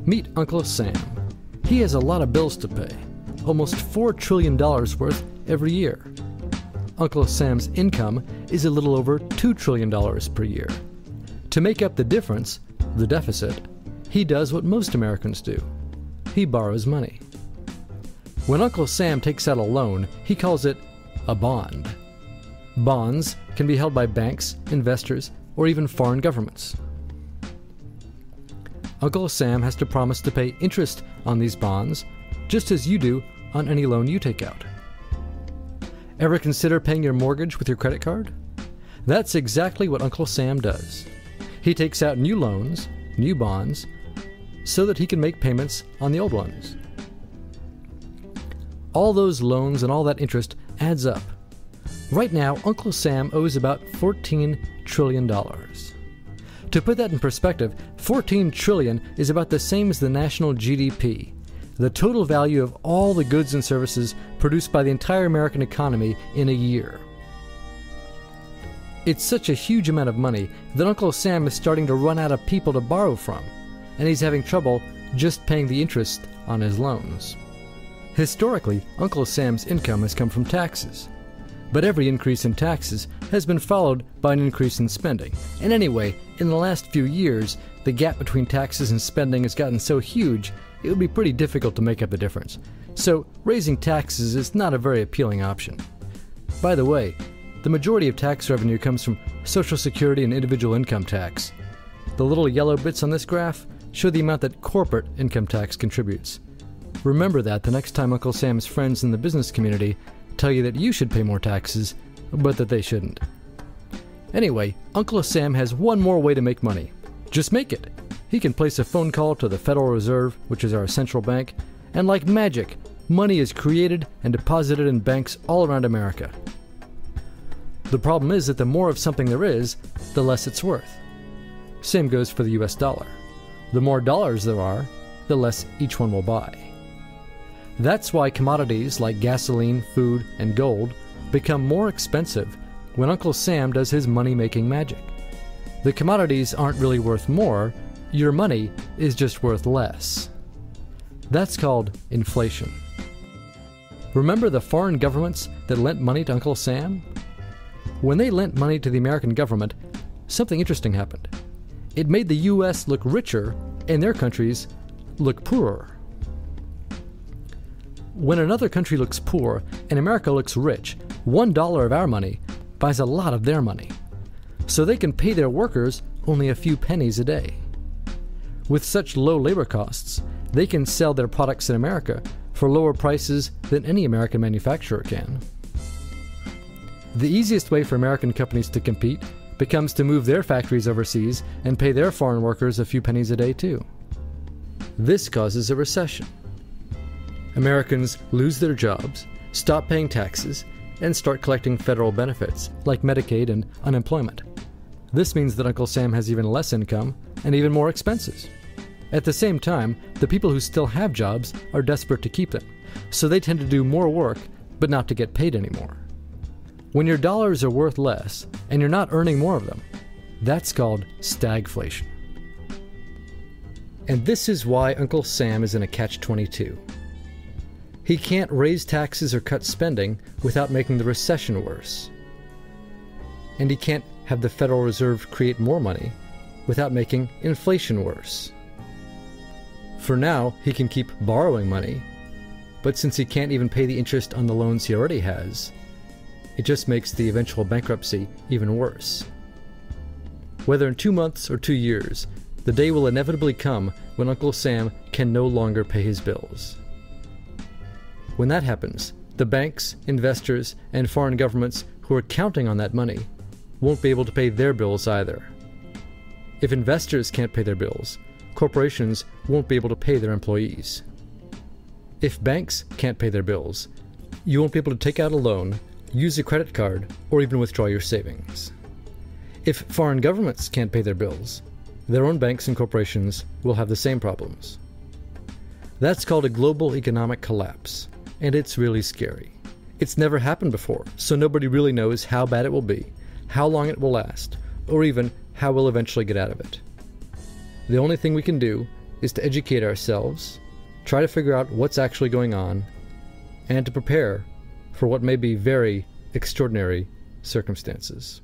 Meet Uncle Sam. He has a lot of bills to pay, almost $4 trillion worth every year. Uncle Sam's income is a little over $2 trillion per year. To make up the difference, the deficit, he does what most Americans do. He borrows money. When Uncle Sam takes out a loan, he calls it a bond. Bonds can be held by banks, investors, or even foreign governments. Uncle Sam has to promise to pay interest on these bonds, just as you do on any loan you take out. Ever consider paying your mortgage with your credit card? That's exactly what Uncle Sam does. He takes out new loans, new bonds, so that he can make payments on the old ones. All those loans and all that interest adds up. Right now, Uncle Sam owes about $14 trillion. To put that in perspective, $14 trillion is about the same as the national GDP, the total value of all the goods and services produced by the entire American economy in a year. It's such a huge amount of money that Uncle Sam is starting to run out of people to borrow from, and he's having trouble just paying the interest on his loans. Historically, Uncle Sam's income has come from taxes. But every increase in taxes has been followed by an increase in spending. And anyway, in the last few years, the gap between taxes and spending has gotten so huge, it would be pretty difficult to make up the difference. So raising taxes is not a very appealing option. By the way, the majority of tax revenue comes from Social Security and individual income tax. The little yellow bits on this graph show the amount that corporate income tax contributes. Remember that the next time Uncle Sam's friends in the business community tell you that you should pay more taxes, but that they shouldn't. Anyway, Uncle Sam has one more way to make money. Just make it. He can place a phone call to the Federal Reserve, which is our central bank, and like magic, money is created and deposited in banks all around America. The problem is that the more of something there is, the less it's worth. Same goes for the US dollar. The more dollars there are, the less each one will buy. That's why commodities like gasoline, food, and gold become more expensive when Uncle Sam does his money-making magic. The commodities aren't really worth more, your money is just worth less. That's called inflation. Remember the foreign governments that lent money to Uncle Sam? When they lent money to the American government, something interesting happened. It made the US look richer and their countries look poorer. When another country looks poor and America looks rich, $1 of our money buys a lot of their money. So they can pay their workers only a few pennies a day. With such low labor costs, they can sell their products in America for lower prices than any American manufacturer can. The easiest way for American companies to compete becomes to move their factories overseas and pay their foreign workers a few pennies a day too. This causes a recession. Americans lose their jobs, stop paying taxes, and start collecting federal benefits like Medicaid and unemployment. This means that Uncle Sam has even less income and even more expenses. At the same time, the people who still have jobs are desperate to keep them, so they tend to do more work but not to get paid anymore. When your dollars are worth less and you're not earning more of them, that's called stagflation. And this is why Uncle Sam is in a catch-22. He can't raise taxes or cut spending without making the recession worse. And he can't have the Federal Reserve create more money without making inflation worse. For now, he can keep borrowing money, but since he can't even pay the interest on the loans he already has, it just makes the eventual bankruptcy even worse. Whether in 2 months or 2 years, the day will inevitably come when Uncle Sam can no longer pay his bills. When that happens, the banks, investors, and foreign governments who are counting on that money won't be able to pay their bills either. If investors can't pay their bills, corporations won't be able to pay their employees. If banks can't pay their bills, you won't be able to take out a loan, use a credit card, or even withdraw your savings. If foreign governments can't pay their bills, their own banks and corporations will have the same problems. That's called a global economic collapse. And it's really scary. It's never happened before, so nobody really knows how bad it will be, how long it will last, or even how we'll eventually get out of it. The only thing we can do is to educate ourselves, try to figure out what's actually going on, and to prepare for what may be very extraordinary circumstances.